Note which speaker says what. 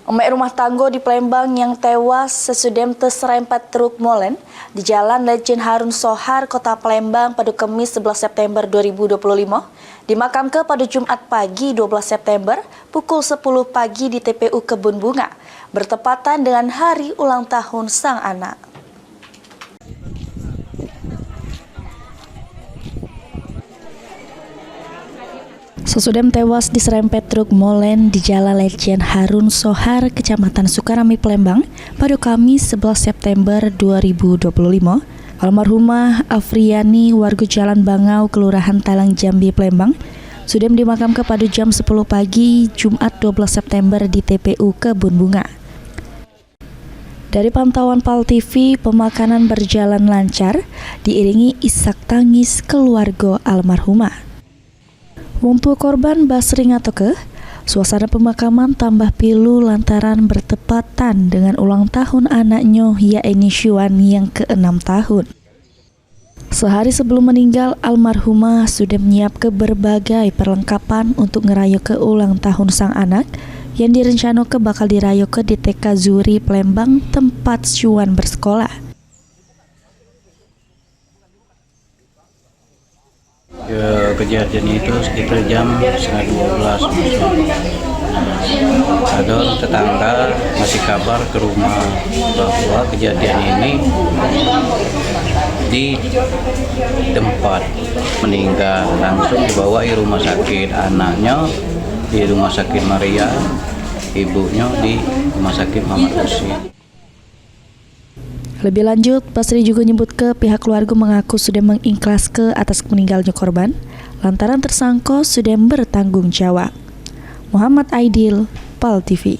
Speaker 1: Emak rumah tangga di Palembang yang tewas sesudah terserempet truk molen di Jalan Lejen Harun Sohar, Kota Palembang pada Kamis 11 September 2025 dimakamkan pada Jumat pagi 12 September pukul 10 pagi di TPU Kebun Bunga, bertepatan dengan hari ulang tahun sang anak. Sesudah tewas diserempet truk molen di Jalan Lejen Harun Sohar, Kecamatan Sukarami, Palembang pada Kamis 11 September 2025, almarhumah Afriani warga Jalan Bangau, Kelurahan Talang Jambi, Palembang, sudah dimakamkan pada jam 10 pagi Jumat 12 September di TPU Kebun Bunga. Dari pantauan PAL TV, pemakaman berjalan lancar diiringi isak tangis keluarga almarhumah. Wong tua korban basring atau suasana pemakaman tambah pilu lantaran bertepatan dengan ulang tahun anaknya yakni Syuan yang ke-6 tahun. Sehari sebelum meninggal, almarhumah sudah menyiapkan berbagai perlengkapan untuk ngerayu ke ulang tahun sang anak yang direncanakan bakal dirayu ke di TK Zuri, Palembang, tempat Syuan bersekolah.
Speaker 2: Kejadian itu sekitar jam 11:30 ada tetangga ngasih kabar ke rumah bahwa kejadian ini di tempat meninggal, langsung dibawa ke rumah sakit, anaknya di rumah sakit Maria, ibunya di rumah sakit Muhammad Husin.
Speaker 1: Lebih lanjut, Basri juga nyebut ke pihak keluarga mengaku sudah mengikhlas ke atas meninggalnya korban, lantaran tersangka sudah bertanggung jawab. Muhammad Aidil, PAL TV.